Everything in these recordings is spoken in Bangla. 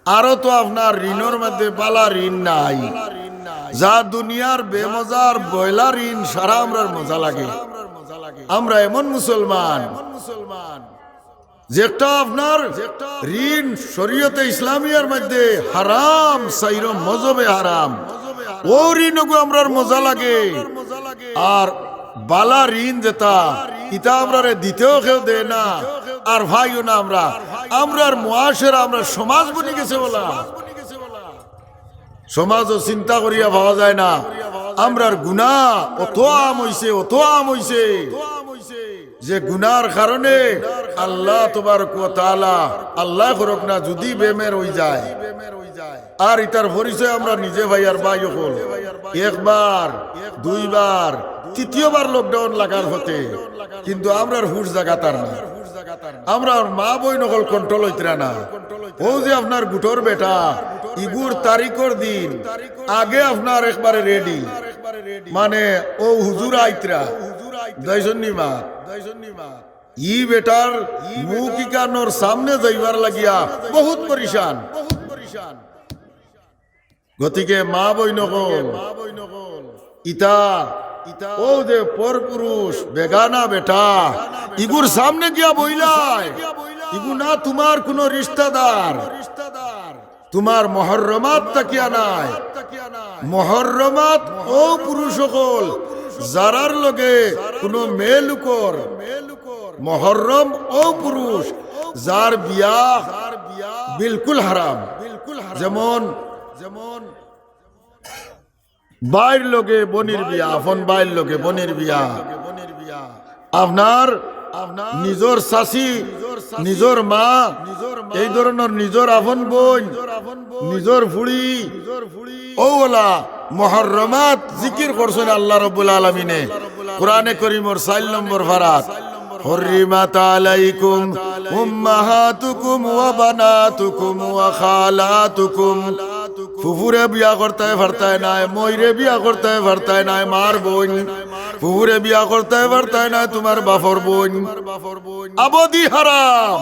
আরো তো আপনার ঋণের মধ্যে বালা ঋণ নাই, যা দুনিয়ার বেমজার বয়লা ঋণ সারা আমরার মজা লাগে। আমরা এমন মুসলমান যেটা আপনার ঋণ শরীয়তে ইসলামিয়ার মধ্যে হারাম, সাইর মজবে হারাম, ও ঋণগো আমরার মজা লাগে। আর বালা ঋণ যেটা ইটা আমরারে দিতেও কেউ দেয় না, আর ভাইও না। আমরার মুআশারা, আমরা সমাজ বনি গেছে বলা, সমাজও চিন্তা করিয়া পাওয়া যায় না। আমরার গুনাহ অত আম হইছে যে গুনার কারণে আল্লাহ তাবারক ওয়া তাআলা, আল্লাহ করুক না, যদি বেমের হই যায়। আর ইতার পরিচয় আমরা নিজে ভাই আর ভাই হল একবার, দুইবার, তৃতীয়বার লকডাউন লাগার হতে, কিন্তু আমরার হুশ জাগাতার না। আমরা মা বই নকল কন্ট্রোল হইতরা না। ও যে আপনার গুটোর বেটা ইগুর তারিখর দিন আগে আপনার একবারে রেডি, মানে ও হুজুর আইতরা দয়জনী মা ই বেটার মুখ ইকানোর সামনে যাইবার লাগিয়া বহুত পরিশান। গতিকে মা বই নকল ইতা ও যে পর পুরুষ বেগানা বেটা ইগুর সামনে গিয়া বইলাই, ইগু না তোমার কোন রিশতাদার, তোমার মহরমাত তাকিয়া নাই। মহরমাত ও পুরুষ সকল যারার লগে কোন মেলুকর, মহরম ও পুরুষ যার বিয়া বিলকুল হারাম। যেমন বাইর লোকে বনির বিয়া, আপন বাইর লোকে বনির বিয়া, আপনার নিজর চাচি, নিজর মা, এই ধরনের নিজর আপন বোন, নিজর ফুড়ি, ওলা মুহররমাত জিকির করছেন আল্লাহ রাব্বুল আলামিনে কোরআনে কারীমের 4 নম্বর ফারাত। হুররিমাত আলাইকুম উম্মাহাতুকুম ওয়া বানাতুকুম ওয়া খালাতুকুম। ফুফুরে বিয়া করতে পারতায় নাই, ময়রে বিয়া করতে পারতায় নাই মার বোন, ফুফুরে বিয়া করতে পারতায় নাই তোমার বাপর বোন, আবদি হারাম।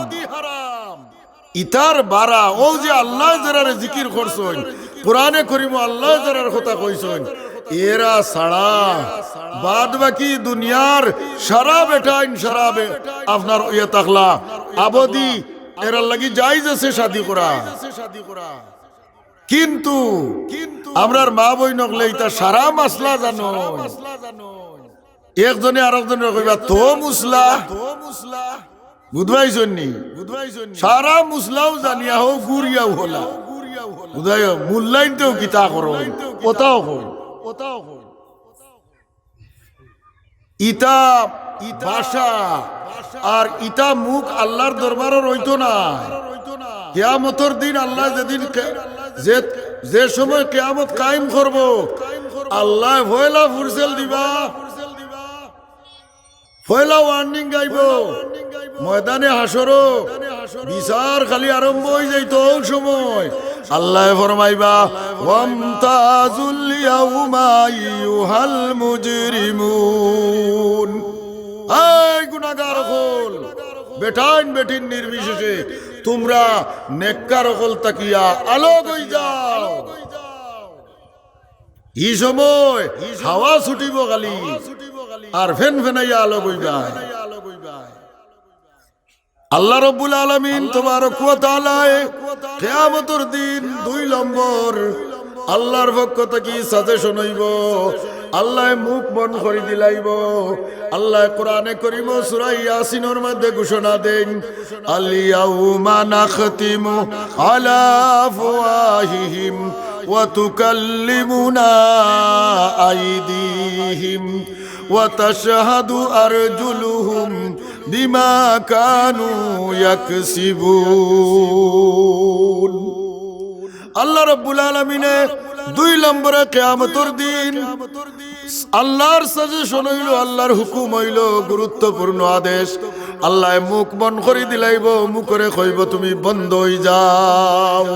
ইতার বারা ও যে আল্লাহ যারা জিকির করছেন কোরআনে কারীমে, আল্লাহ যারার কথা কইছেন, এরা ছাড়া বাদ বাকি দুনিয়ার সারা বেটাইন সারা আপনার ইয়ে তাকলা আবদি এরা লাগি জায়েজ আছে শাদি করা। কিন্তু আমরার মা বই নকলে ইতা সারা মাসলা জানো, একজনে আরেকজনের কইবা তো মুসলা বুঝবাইছনি, সারা মুসলাও জানিয়া হোক গুরিয়াও হলা বুঝাই মূল্যায়নতেও কিতা করো, ওটাও হই ইতা ভাষা আর ইতা মুখ আল্লাহর দরবারে রইতো না। কিয়ামতের দিন আল্লাহ যেদিন যে সময় কিয়ামত কায়েম করব, আল্লাহ পয়লা ফুরসেল দিবা, পয়লা ওয়ার্নিং গাইব, ময়দানে হাসরো বিচার খালি আরম্ভ হয়ে যাইতো। ওই সময় আল্লাহ ফরমাইবা ওয়ামতাজুল ইয়াউমা আইয়ুহাল মুজরিমুন। এই গুনাহগার হল বেটাইন বেটিন নির্বিশেষে তোমরা নেককার হল তাকিয়া আলোক হই যাও। এই সময় হাওয়া ছুটিব খালি আর ফেন ফেনাইয়া আলোক হই যায়। আল্লাহ রাব্বুল আলামিন তাবারক ওয়া তাআলা কিয়ামতের দিন 2 নম্বর আল্লাহর পক্ষ থেকে সাজেশন হইব। আল্লাহ মুখ বন্ধ করে দিলাইব। আল্লাহ কোরআনে কারীম সূরা ইয়াসিনের মধ্যে ঘোষণা দেন, আল ইয়াউমা নাখতিমু আলা আফওয়াহিহিম ওয়া তুকাল্লিমুনা আইদিহিম ওয়া তাশহাদু আরজুলুহুম বিমা কানু ইয়াকসিবুন। আল্লাহ রাব্বুল আলামিনে 2 নম্বরে কিয়ামতের দিন আল্লাহর সাজেশন হইল, আল্লাহর হুকুম হইল, গুরুত্বপূর্ণ আদেশ। আল্লাহ মুখ বন্ধ করে দিলাইব, মুখরে কইব তুমি বন্ধ হই যাও।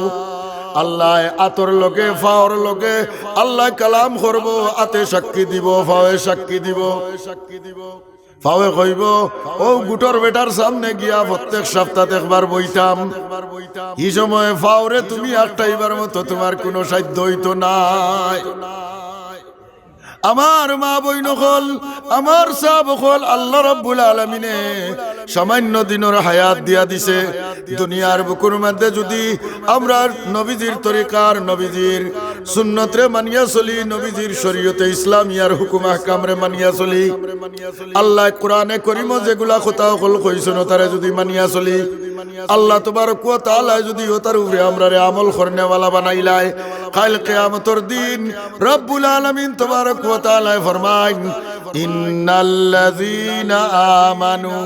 আল্লাহ আতর লোকে ফাওর লোকে আল্লাহ কালাম করব, আতে সাক্ষী দিব, ফাওয়ে সাক্ষী দিব। ফাওয়ে কইব ও গুটর বেটার সামনে গিয়া প্রত্যেক সপ্তাহে একবার বইতাম, এই সময় ফাওরে তুমি আটটাইবার মতো তোমার কোনো সাধ্য হইতো নাই। আমার মা বইন হল, আমার সাব হল, আল্লাহ রাব্বুল আলামিনে সামান্য দিনের হায়াত দিয়া দিছে। দুনিয়ার বুকুর মধ্যে যদি আমরা নবীজির তরিকার, নবীজির সুন্নতরে মানিয়া চলি, নবীজির শরীয়তে ইসলামিয়ার হুকুম আহকামরে মানিয়া চলি, আল্লাহ কোরআনে করিম যেগুলা কথা হল কইছেন তারে যদি মানিয়া চলি, আল্লাহ তাবারক ওয়া তাআলা যদি ওতার উপরে আমরারে আমল করনেওয়ালা বানাইলাই, কাল কিয়ামতের দিন রব্বুল আলামিন তাবারক ওয়া তাআলা ফরমায় ইন্নাল্লাযীনা আমানু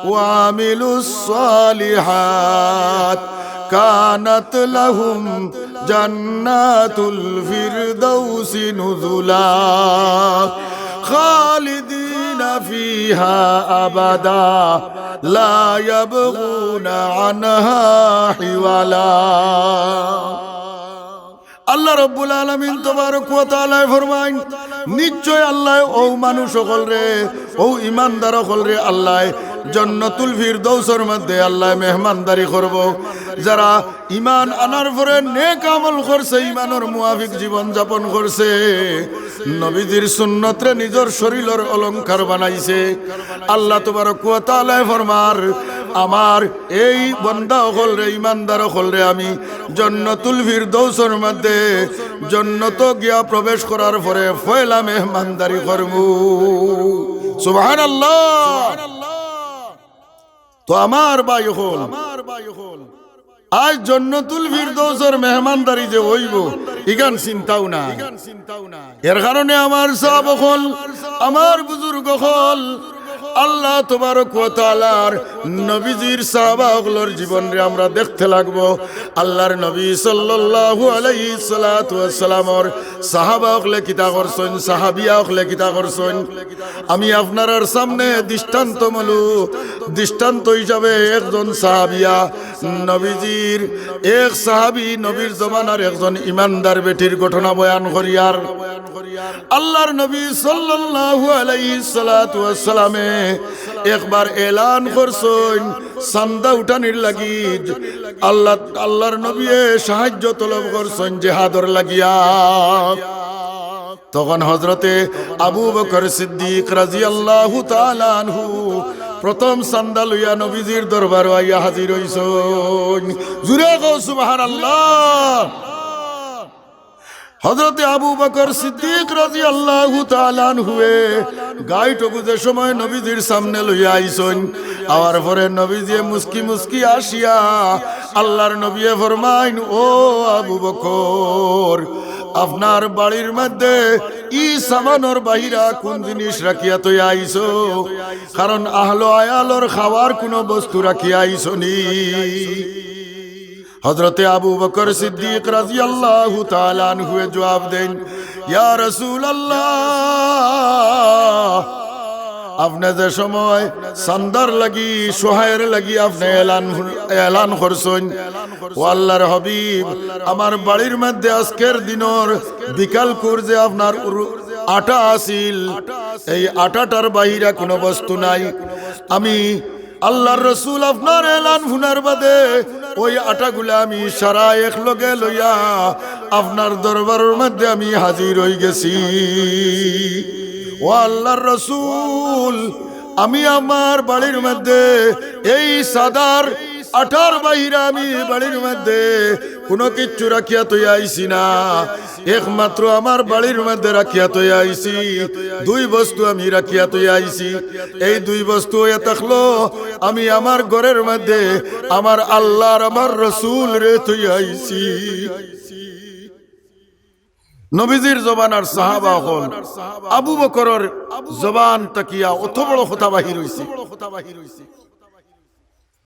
ওয়া আমিলুস সালিহাত কানাত লাহুম জান্নাতুল ফিরদাউসি নুজুলা খালিদিনা ফিহা আবাদা লা ইয়াবগুনা আনহা হিওয়ালা। আল্লাহ রাব্বুল আলামিন তাবারক ওয়া তাআলা ফরমায় নিশ্চয় আল্লাহ ও মানুষ সকল রে, ও ইমানদার সকল রে আল্লাহ জান্নাতুল ফিরদাউসের মধ্যে আল্লাহ মেহমানদারি করব। যারা ঈমান আনার পরে নেক আমল করছে, ঈমানের মুআফিক জীবন যাপন করছে, নবীজির সুন্নতরে নিজের শরীরের অলংকার বানাইছে, আল্লাহ তাবারক ওয়া তাআলা ফরমার আমার এই বান্দা সকল রে, ঈমানদার সকল রে আমি জান্নাতুল ফিরদাউসের মধ্যে জান্নাত গিয়া প্রবেশ করার পরে ফয়লা মেহমানদারি করব। সুবহানাল্লাহ। তো আমার ভাই হল, আজ জান্নাতুল ফিরদাউসের মেহমানদারি যে হইব ইগান চিন্তাও না। এর কারণে আমার সাহাবা হল, আমার বুজুর্গ হল, আল্লাহ তাবারক ওয়া তাআলার নবীজির সাহাবাগুলোর জীবন রে আমরা দেখতে লাগবো। আল্লাহর নবী সাল্লাল্লাহু আলাইহি সাল্লাতু ওয়াস সালামর সাহাবাগুলো কিতা করছেন, সাহাবিয়াগুলো কিতা করছেন, আমি আপনার সামনে দৃষ্টান্ত হিসাবে একজন সাহাবিয়া, নবীজির এক সাহাবী, নবীর জমানার একজন ইমানদার বেটির ঘটনা বয়ান করিয়ার আল্লাহর নবী সাল্লাল্লাহু আলাইহি সাল্লাতু ওয়াস সালামে একবার এলান করছেন চান্দা উঠানির লাগি। আল্লাহর নবী সাহায্য তলব করছেন জিহাদর লাগিয়া। তখন হযরতে আবু বকর সিদ্দিক রাদিয়াল্লাহু তাআলা আনহু প্রথম চান্দা লইয়া নবীজির দরবার আইয়া হাজির হইছেন। জুরে গো সুবহানাল্লাহ। হযরতে আবু বকর সিদ্দিক রাদিয়াল্লাহু তাআলা আনহু গাইটুকু যে সময় নবীজির সামনে লইয়া আইছেন, আওয়ার পরে নবীজি মুস্কি মুস্কি আসিয়া আল্লাহর নবী ফরমাইন, ও আবু বকর, আপনার বাড়ির মধ্যে ই সামানোর বাহিরা কোন জিনিস রাখিয়া তুই আইছো? কারণ আহলো আয়ালর খাওয়ার কোন বস্তু রাখিয়া আইছনি? হযরতে আবু বকর সিদ্দিক রাদিয়াল্লাহু তাআলা আনহু জবাব দেন, ইয়া রাসূলুল্লাহ, আপনি যে সময় সান্দার লাগি, সোহায়ের লাগি আপনি এলান করছেন, ও আল্লাহর হাবিব, আমার বাড়ির মধ্যে আজকের দিনের বিকাল যে আপনার আটা আসিল, এই আটাটার বাহিরা কোনো বস্তু নাই। আমি আল্লাহর রাসূল আপনার এলান শুনার বাদে ওই আটাগুলা আমি সারা এক লগে লইয়া আপনার দরবারের মধ্যে আমি হাজির হই গেছি। ও আল্লাহর রাসূল, আমি আমার বাড়ির মধ্যে এই সাদার আটার বাহিরা আমি বাড়ির মধ্যে কোনো কিচ্ছু রাখিয়া তুই আইছি না, একমাত্র আমার বাড়ির মধ্যে রাখিয়া তুই আইছি দুই বস্তু আমি রাখিয়া তুই আইছি। এই দুই বস্তু এ থাকলো, আমি আমার ঘরের মধ্যে আমার আল্লাহর আমার রাসূল রে তুই আইছি। নবীজির জবানার সাহাবা হল আবু বকরের জবান তাকিয়া অত বড় কথা বাহির হইছে।